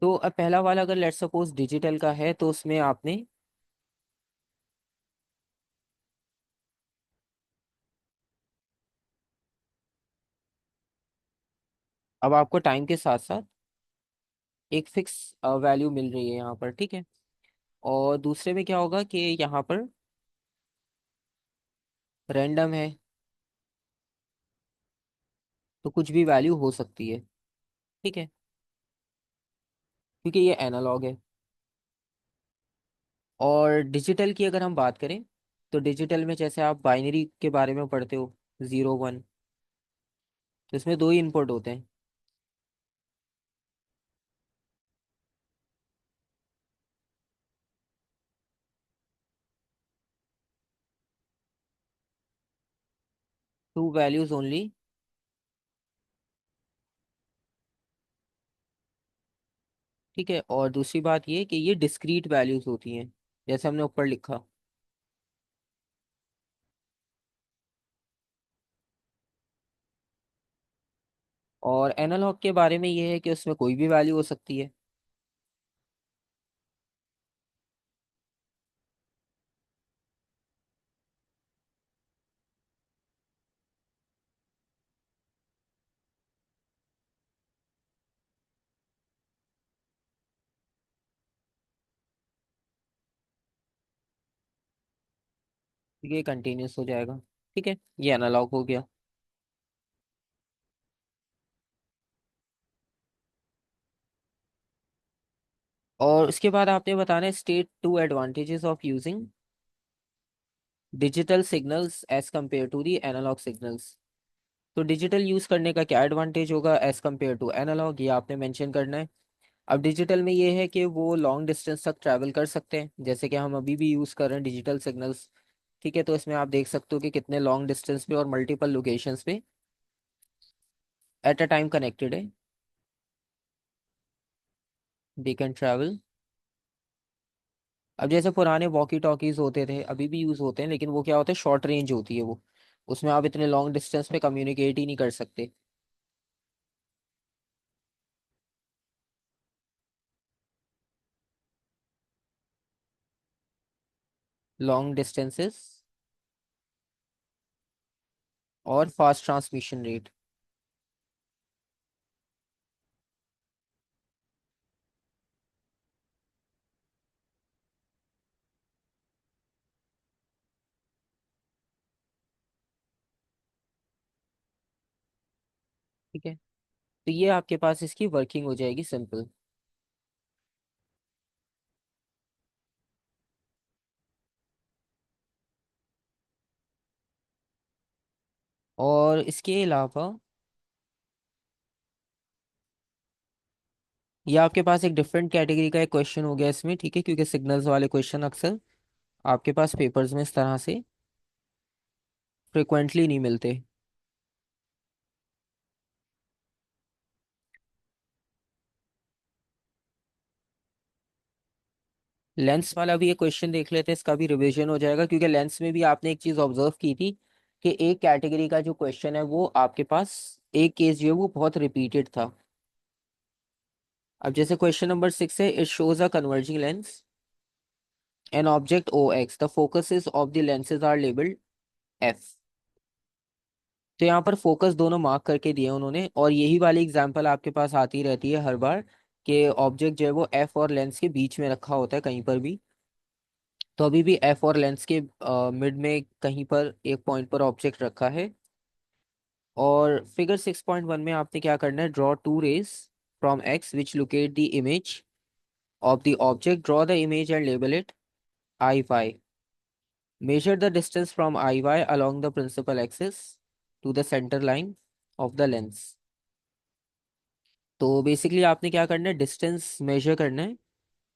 तो अब पहला वाला अगर लेट सपोज डिजिटल का है तो उसमें आपने, अब आपको टाइम के साथ साथ एक फिक्स वैल्यू मिल रही है यहाँ पर। ठीक है। और दूसरे में क्या होगा कि यहाँ पर रैंडम है, तो कुछ भी वैल्यू हो सकती है। ठीक है, क्योंकि ये एनालॉग है। और डिजिटल की अगर हम बात करें तो डिजिटल में जैसे आप बाइनरी के बारे में पढ़ते हो, 0 1, तो इसमें दो ही इनपुट होते हैं। To values only. ठीक है, और दूसरी बात ये कि ये डिस्क्रीट वैल्यूज होती हैं, जैसे हमने ऊपर लिखा। और एनालॉग के बारे में ये है कि उसमें कोई भी वैल्यू हो सकती है। ये कंटिन्यूस हो जाएगा। ठीक है, ये एनालॉग हो गया। और उसके बाद आपने बताना है state two advantages of using digital signals as compare to the analogue signals. तो डिजिटल यूज करने का क्या एडवांटेज होगा एज कम्पेयर टू एनालॉग, ये आपने मेंशन करना है। अब डिजिटल में ये है कि वो लॉन्ग डिस्टेंस तक ट्रैवल कर सकते हैं, जैसे कि हम अभी भी यूज़ कर रहे हैं डिजिटल सिग्नल्स। ठीक है, तो इसमें आप देख सकते हो कि कितने लॉन्ग डिस्टेंस पे और मल्टीपल लोकेशंस पे एट अ टाइम कनेक्टेड है, दे कैन ट्रैवल। अब जैसे पुराने वॉकी टॉकीज होते थे, अभी भी यूज़ होते हैं, लेकिन वो क्या होता है, शॉर्ट रेंज होती है वो, उसमें आप इतने लॉन्ग डिस्टेंस पे कम्युनिकेट ही नहीं कर सकते। लॉन्ग डिस्टेंसेस और फास्ट ट्रांसमिशन रेट। ठीक है, तो ये आपके पास इसकी वर्किंग हो जाएगी सिंपल। और इसके अलावा ये आपके पास एक डिफरेंट कैटेगरी का एक क्वेश्चन हो गया इसमें। ठीक है, क्योंकि सिग्नल्स वाले क्वेश्चन अक्सर आपके पास पेपर्स में इस तरह से फ्रिक्वेंटली नहीं मिलते। लेंस वाला भी एक क्वेश्चन देख लेते हैं, इसका भी रिवीजन हो जाएगा, क्योंकि लेंस में भी आपने एक चीज ऑब्जर्व की थी कि एक कैटेगरी का जो क्वेश्चन है वो आपके पास एक केस जो है वो बहुत रिपीटेड था। अब जैसे क्वेश्चन नंबर 6 है, it shows a converging lens an object O X, the focuses of the lenses are labelled F. तो यहाँ पर फोकस दोनों मार्क करके दिए उन्होंने, और यही वाली एग्जांपल आपके पास आती रहती है हर बार कि ऑब्जेक्ट जो है वो एफ और लेंस के बीच में रखा होता है कहीं पर भी। तो अभी भी एफ और लेंस के मिड में कहीं पर एक पॉइंट पर ऑब्जेक्ट रखा है। और फिगर 6.1 में आपने क्या करना है, draw two rays from X which locate the image of the object, draw the image and label it I Y, measure the distance from IY along the principal axis to the center line of the lens। तो basically आपने क्या करना है, distance measure करना है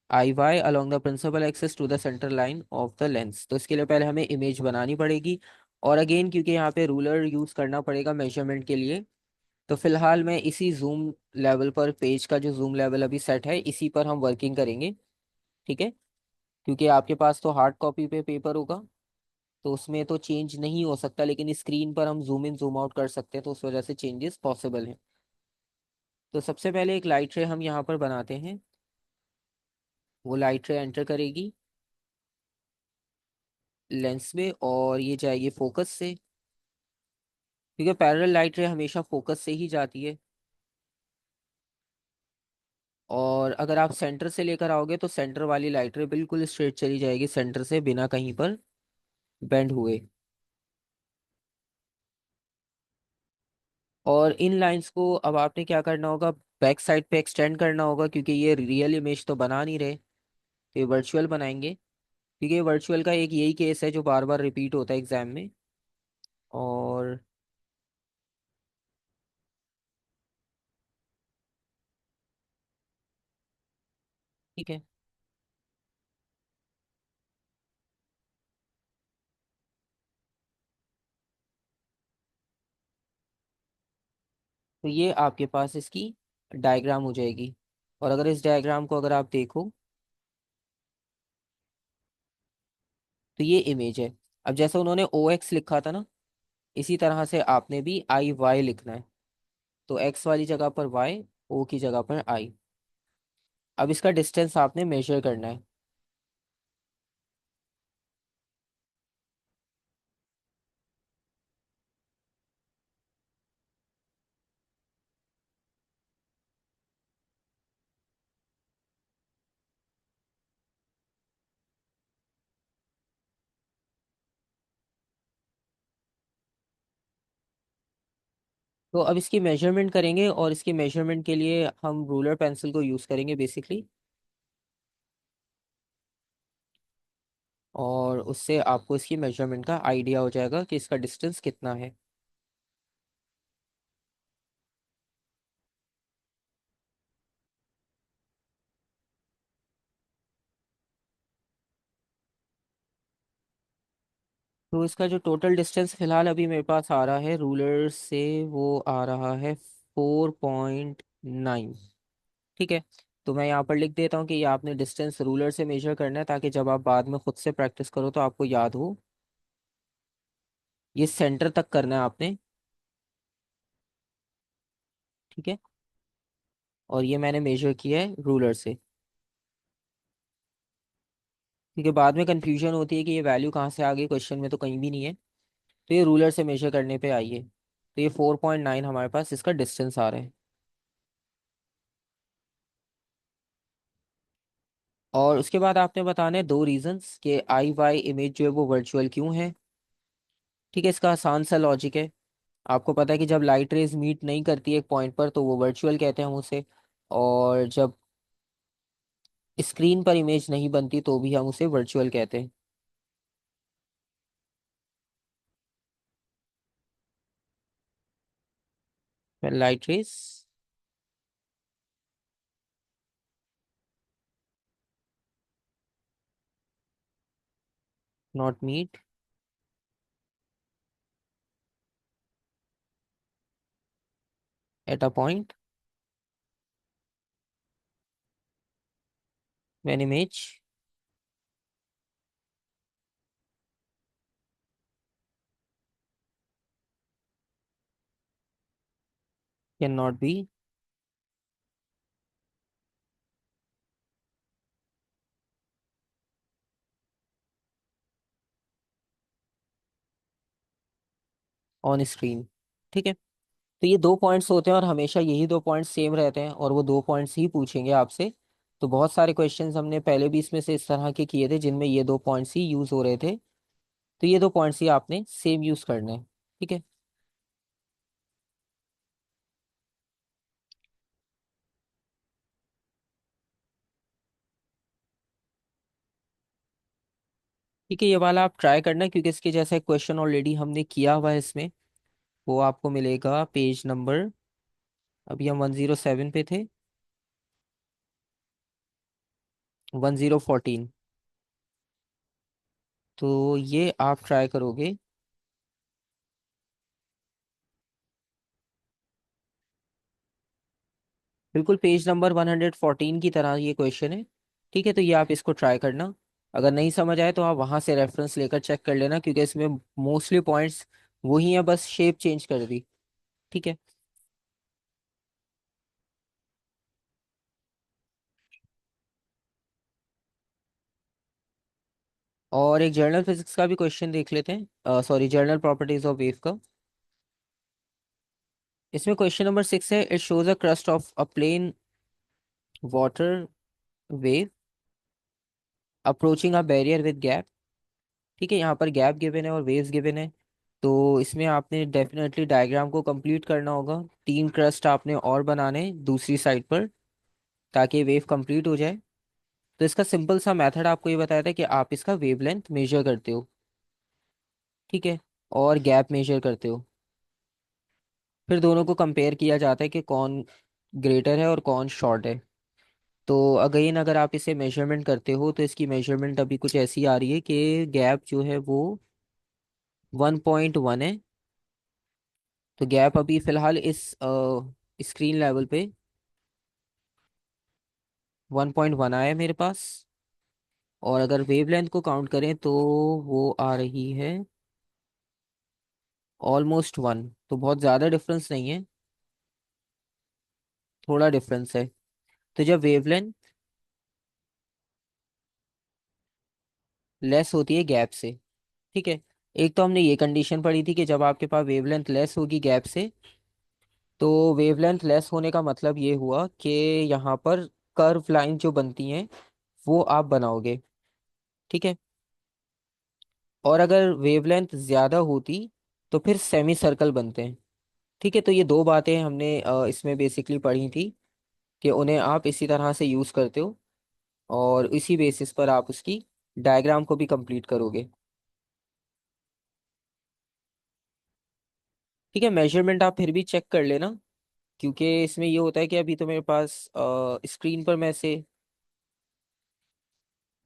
I Y along the principal axis to the centre line of the lens. तो इसके लिए पहले हमें इमेज बनानी पड़ेगी, और अगेन क्योंकि यहाँ पे रूलर यूज करना पड़ेगा मेजरमेंट के लिए, तो फिलहाल मैं इसी जूम लेवल पर, पेज का जो जूम लेवल अभी सेट है इसी पर हम वर्किंग करेंगे। ठीक है, क्योंकि आपके पास तो हार्ड कॉपी पे पेपर होगा तो उसमें तो चेंज नहीं हो सकता, लेकिन स्क्रीन पर हम जूम इन जूम आउट कर सकते हैं, तो उस वजह से चेंजेस पॉसिबल हैं। तो सबसे पहले एक लाइट रे हम यहाँ पर बनाते हैं, वो लाइट रे एंटर करेगी लेंस में और ये जाएगी फोकस से, क्योंकि पैरेलल लाइट रे हमेशा फोकस से ही जाती है। और अगर आप सेंटर से लेकर आओगे तो सेंटर वाली लाइट रे बिल्कुल स्ट्रेट चली जाएगी सेंटर से, बिना कहीं पर बेंड हुए। और इन लाइंस को अब आपने क्या करना होगा, बैक साइड पे एक्सटेंड करना होगा, क्योंकि ये रियल इमेज तो बना नहीं रहे, तो ये वर्चुअल बनाएंगे, क्योंकि वर्चुअल का एक यही केस है जो बार बार रिपीट होता है एग्जाम में। और ठीक है, तो ये आपके पास इसकी डायग्राम हो जाएगी। और अगर इस डायग्राम को अगर आप देखो तो ये इमेज है। अब जैसे उन्होंने ओ एक्स लिखा था ना, इसी तरह से आपने भी आई वाई लिखना है। तो एक्स वाली जगह पर वाई, ओ की जगह पर आई। अब इसका डिस्टेंस आपने मेजर करना है। तो अब इसकी मेजरमेंट करेंगे, और इसकी मेजरमेंट के लिए हम रूलर पेंसिल को यूज़ करेंगे बेसिकली, और उससे आपको इसकी मेजरमेंट का आइडिया हो जाएगा कि इसका डिस्टेंस कितना है। तो इसका जो टोटल डिस्टेंस फिलहाल अभी मेरे पास आ रहा है रूलर से, वो आ रहा है 4.9। ठीक है, तो मैं यहाँ पर लिख देता हूँ कि ये आपने डिस्टेंस रूलर से मेजर करना है, ताकि जब आप बाद में खुद से प्रैक्टिस करो तो आपको याद हो। ये सेंटर तक करना है आपने। ठीक है, और ये मैंने मेजर किया है रूलर से, क्योंकि बाद में कंफ्यूजन होती है कि ये वैल्यू कहाँ से आ गई, क्वेश्चन में तो कहीं भी नहीं है। तो ये रूलर से मेजर करने पे आई है, तो ये 4.9 हमारे पास इसका डिस्टेंस आ रहा है। और उसके बाद आपने बताने हैं दो रीजंस कि आई वाई इमेज जो है वो वर्चुअल क्यों है। ठीक है, इसका आसान सा लॉजिक है। आपको पता है कि जब लाइट रेज मीट नहीं करती एक पॉइंट पर तो वो वर्चुअल कहते हैं हम उसे, और जब स्क्रीन पर इमेज नहीं बनती तो भी हम उसे वर्चुअल कहते हैं। Light rays not meet at a point when image can not be on screen. ठीक है। तो ये दो पॉइंट्स होते हैं और हमेशा यही दो पॉइंट्स सेम रहते हैं और वो दो पॉइंट्स ही पूछेंगे आपसे। तो बहुत सारे क्वेश्चंस हमने पहले भी इसमें से इस तरह के किए थे जिनमें ये दो पॉइंट्स ही यूज हो रहे थे। तो ये दो पॉइंट्स ही आपने सेम यूज करने हैं। ठीक है। ठीक है, ये वाला आप ट्राई करना क्योंकि इसके जैसा क्वेश्चन ऑलरेडी हमने किया हुआ है इसमें। वो आपको मिलेगा पेज नंबर, अभी हम 107 पे थे, 1014। तो ये आप ट्राई करोगे। बिल्कुल पेज नंबर 114 की तरह ये क्वेश्चन है। ठीक है, तो ये आप इसको ट्राई करना। अगर नहीं समझ आए तो आप वहां से रेफरेंस लेकर चेक कर लेना क्योंकि इसमें मोस्टली पॉइंट्स वही है, बस शेप चेंज कर दी। ठीक है। और एक जर्नल फिजिक्स का भी क्वेश्चन देख लेते हैं, sorry journal properties of wave का। इसमें क्वेश्चन नंबर 6 है, it shows a crust of a plane water wave approaching a barrier with gap. ठीक है, यहाँ पर गैप गिवन है और वेव्स गिवन है। तो इसमें आपने डेफिनेटली डायग्राम को कंप्लीट करना होगा। तीन क्रस्ट आपने और बनाने हैं दूसरी साइड पर ताकि वेव कंप्लीट हो जाए। तो इसका सिंपल सा मेथड आपको ये बताया था कि आप इसका वेवलेंथ मेजर करते हो। ठीक है। और गैप मेजर करते हो। फिर दोनों को कंपेयर किया जाता है कि कौन ग्रेटर है और कौन शॉर्ट है। तो अगेन अगर आप इसे मेजरमेंट करते हो तो इसकी मेजरमेंट अभी कुछ ऐसी आ रही है कि गैप जो है वो 1.1 है। तो गैप अभी फिलहाल इस स्क्रीन लेवल पे 1.1 आया है मेरे पास। और अगर वेवलेंथ को काउंट करें तो वो आ रही है ऑलमोस्ट 1। तो बहुत ज़्यादा डिफरेंस नहीं है, थोड़ा डिफरेंस है। तो जब वेवलेंथ लेस होती है गैप से, ठीक है, एक तो हमने ये कंडीशन पढ़ी थी कि जब आपके पास वेवलेंथ लेस होगी गैप से, तो वेवलेंथ लेस होने का मतलब ये हुआ कि यहाँ पर कर्व लाइन जो बनती हैं वो आप बनाओगे। ठीक है। और अगर वेवलेंथ ज़्यादा होती तो फिर सेमी सर्कल बनते हैं। ठीक है, तो ये दो बातें हमने इसमें बेसिकली पढ़ी थी कि उन्हें आप इसी तरह से यूज़ करते हो और इसी बेसिस पर आप उसकी डायग्राम को भी कंप्लीट करोगे। ठीक है, मेजरमेंट आप फिर भी चेक कर लेना क्योंकि इसमें ये होता है कि अभी तो मेरे पास स्क्रीन पर मैं से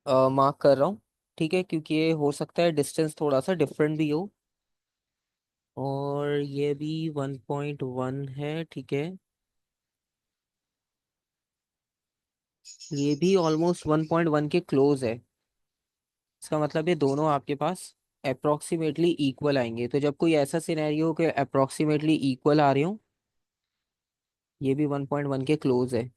मार्क कर रहा हूँ। ठीक है, क्योंकि ये हो सकता है डिस्टेंस थोड़ा सा डिफरेंट भी हो। और ये भी 1.1 है। ठीक है, ये भी ऑलमोस्ट 1.1 के क्लोज है। इसका मतलब ये दोनों आपके पास अप्रोक्सीमेटली इक्वल आएंगे। तो जब कोई ऐसा सिनेरियो के अप्रोक्सीमेटली इक्वल आ रहे हो, ये भी 1.1 के क्लोज है।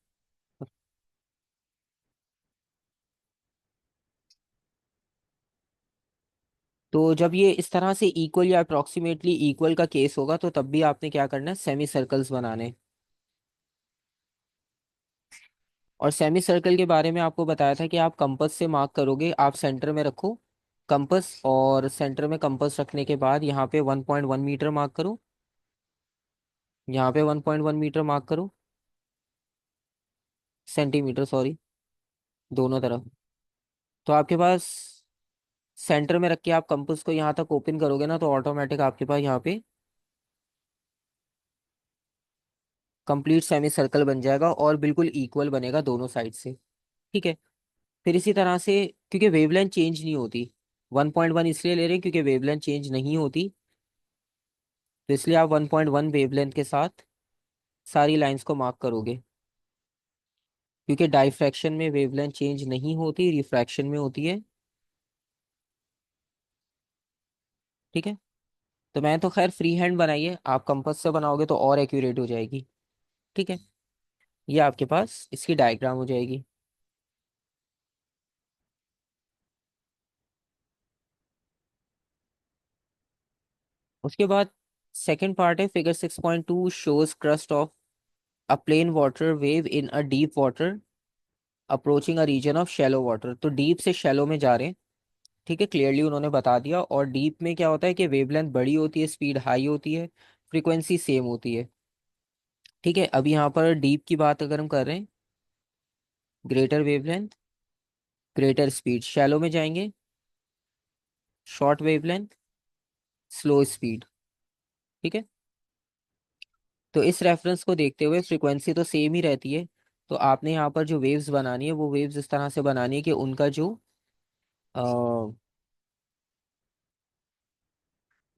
तो जब ये इस तरह से इक्वल या अप्रोक्सीमेटली इक्वल का केस होगा तो तब भी आपने क्या करना है, सेमी सर्कल्स बनाने। और सेमी सर्कल के बारे में आपको बताया था कि आप कंपास से मार्क करोगे। आप सेंटर में रखो कंपास और सेंटर में कंपास रखने के बाद यहाँ पे 1.1 मीटर मार्क करो, यहाँ पे 1.1 मीटर मार्क करो, सेंटीमीटर सॉरी, दोनों तरफ। तो आपके पास सेंटर में रख के आप कंपास को यहाँ तक ओपन करोगे ना तो ऑटोमेटिक आपके पास यहाँ पे कंप्लीट सेमी सर्कल बन जाएगा और बिल्कुल इक्वल बनेगा दोनों साइड से। ठीक है। फिर इसी तरह से क्योंकि वेवलेंथ चेंज नहीं होती, 1.1 इसलिए ले रहे हैं क्योंकि वेवलेंथ चेंज नहीं होती। तो इसलिए आप 1.1 वेवलेंथ के साथ सारी लाइंस को मार्क करोगे क्योंकि डाइफ्रैक्शन में वेवलेंथ चेंज नहीं होती, रिफ्रैक्शन में होती है। ठीक है। तो मैं तो खैर फ्री हैंड बनाइए, आप कंपास से बनाओगे तो और एक्यूरेट हो जाएगी। ठीक है, ये आपके पास इसकी डायग्राम हो जाएगी। उसके बाद सेकंड पार्ट है, figure 6.2 shows crust of a plane water wave in a deep water approaching a region of shallow water. तो डीप से शैलो में जा रहे हैं, ठीक है, क्लियरली उन्होंने बता दिया। और डीप में क्या होता है कि वेवलेंथ बड़ी होती है, स्पीड हाई होती है, फ्रीक्वेंसी सेम होती है। ठीक है, अभी यहाँ पर डीप की बात अगर हम कर रहे हैं, greater wavelength, greater speed. Shallow में जाएंगे, शॉर्ट वेवलेंथ, स्लो स्पीड। ठीक है, तो इस रेफरेंस को देखते हुए फ्रीक्वेंसी तो सेम ही रहती है। तो आपने यहाँ पर जो वेव्स बनानी है वो वेव्स इस तरह से बनानी है कि उनका जो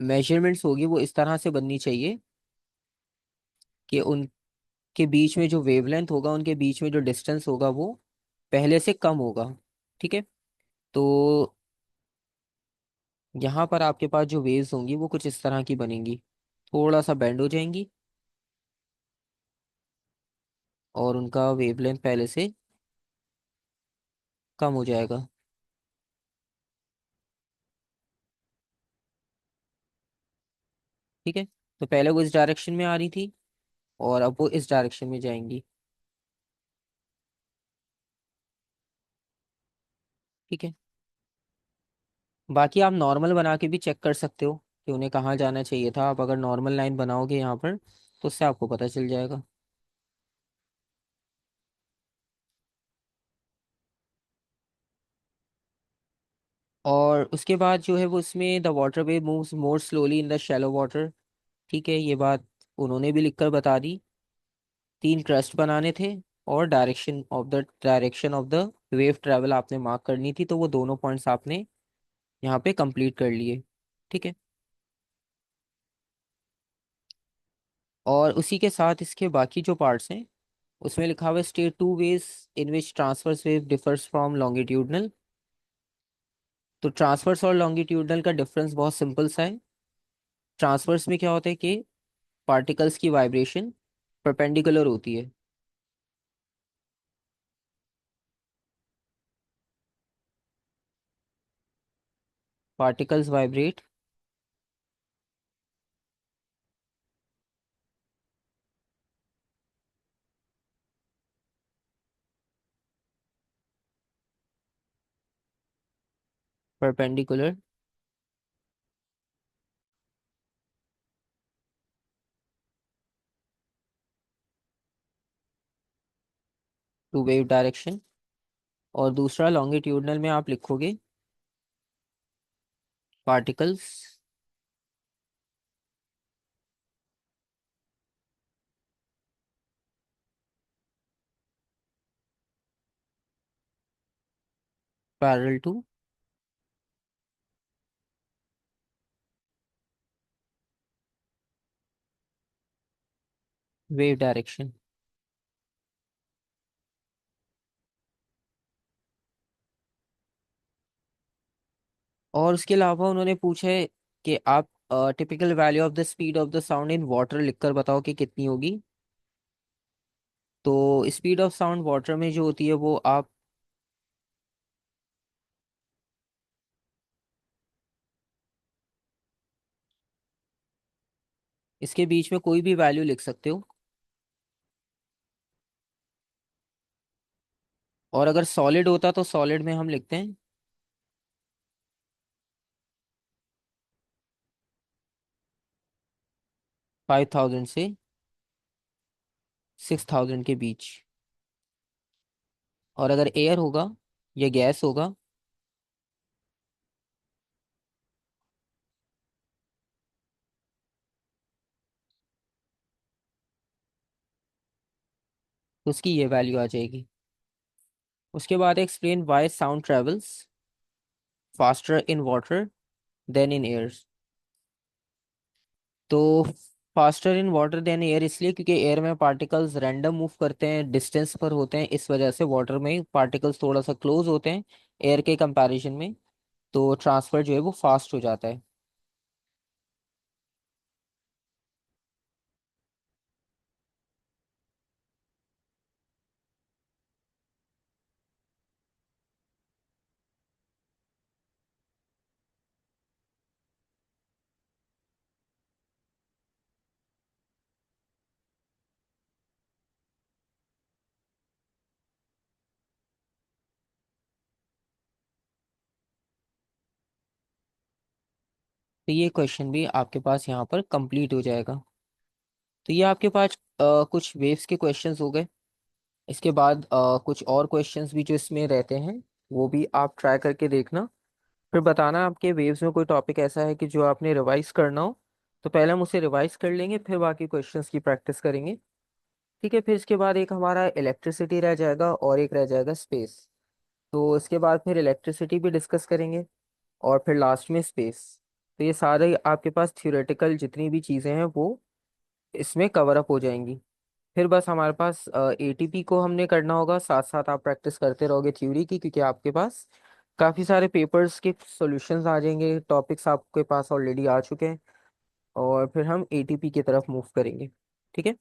मेजरमेंट्स होगी वो इस तरह से बननी चाहिए कि उनके बीच में जो वेवलेंथ होगा, उनके बीच में जो डिस्टेंस होगा वो पहले से कम होगा। ठीक है, तो यहाँ पर आपके पास जो वेव्स होंगी वो कुछ इस तरह की बनेंगी, थोड़ा सा बेंड हो जाएंगी और उनका वेवलेंथ पहले से कम हो जाएगा। ठीक है, तो पहले वो इस डायरेक्शन में आ रही थी और अब वो इस डायरेक्शन में जाएंगी। ठीक है, बाकी आप नॉर्मल बना के भी चेक कर सकते हो कि उन्हें कहाँ जाना चाहिए था। आप अगर नॉर्मल लाइन बनाओगे यहाँ पर तो उससे आपको पता चल जाएगा। और उसके बाद जो है वो इसमें the water way moves more slowly in the shallow water. ठीक है, ये बात उन्होंने भी लिखकर बता दी। तीन क्रस्ट बनाने थे और direction of the wave travel आपने मार्क करनी थी, तो वो दोनों पॉइंट्स आपने यहाँ पे कंप्लीट कर लिए। ठीक है, और उसी के साथ इसके बाकी जो पार्ट्स हैं उसमें लिखा हुआ है state two ways in which transverse wave differs from longitudinal. तो ट्रांसवर्स और लॉन्गिट्यूडनल का डिफरेंस बहुत सिंपल सा है। ट्रांसवर्स में क्या होता है कि पार्टिकल्स की वाइब्रेशन परपेंडिकुलर होती है। Particles vibrate perpendicular to wave direction. और दूसरा लॉन्गिट्यूडनल में आप लिखोगे particles parallel to wave direction. और उसके अलावा उन्होंने पूछा है कि आप typical value of the speed of the sound in water लिखकर बताओ कि कितनी होगी। तो स्पीड ऑफ साउंड वाटर में जो होती है वो आप इसके बीच में कोई भी वैल्यू लिख सकते हो। और अगर सॉलिड होता तो सॉलिड में हम लिखते हैं 5,000 से 6,000 के बीच। और अगर एयर होगा या गैस होगा तो उसकी ये वैल्यू आ जाएगी। उसके बाद explain why sound travels faster in water than in air. तो faster in water than air इसलिए क्योंकि एयर में पार्टिकल्स रैंडम मूव करते हैं, डिस्टेंस पर होते हैं, इस वजह से वाटर में पार्टिकल्स थोड़ा सा क्लोज होते हैं एयर के कंपैरिजन में। तो ट्रांसफर जो है वो फास्ट हो जाता है। तो ये क्वेश्चन भी आपके पास यहाँ पर कंप्लीट हो जाएगा। तो ये आपके पास कुछ वेव्स के क्वेश्चंस हो गए। इसके बाद कुछ और क्वेश्चंस भी जो इसमें रहते हैं वो भी आप ट्राई करके देखना। फिर बताना आपके वेव्स में कोई टॉपिक ऐसा है कि जो आपने रिवाइज करना हो। तो पहले हम उसे रिवाइज कर लेंगे, फिर बाकी क्वेश्चंस की प्रैक्टिस करेंगे। ठीक है, फिर इसके बाद एक हमारा इलेक्ट्रिसिटी रह जाएगा और एक रह जाएगा स्पेस। तो इसके बाद फिर इलेक्ट्रिसिटी भी डिस्कस करेंगे और फिर लास्ट में स्पेस। तो ये सारे आपके पास थ्योरेटिकल जितनी भी चीज़ें हैं वो इसमें कवर अप हो जाएंगी। फिर बस हमारे पास एटीपी को हमने करना होगा, साथ साथ आप प्रैक्टिस करते रहोगे थ्योरी की, क्योंकि आपके पास काफ़ी सारे पेपर्स के सॉल्यूशंस आ जाएंगे, टॉपिक्स आपके पास ऑलरेडी आ चुके हैं। और फिर हम एटीपी की तरफ मूव करेंगे। ठीक है।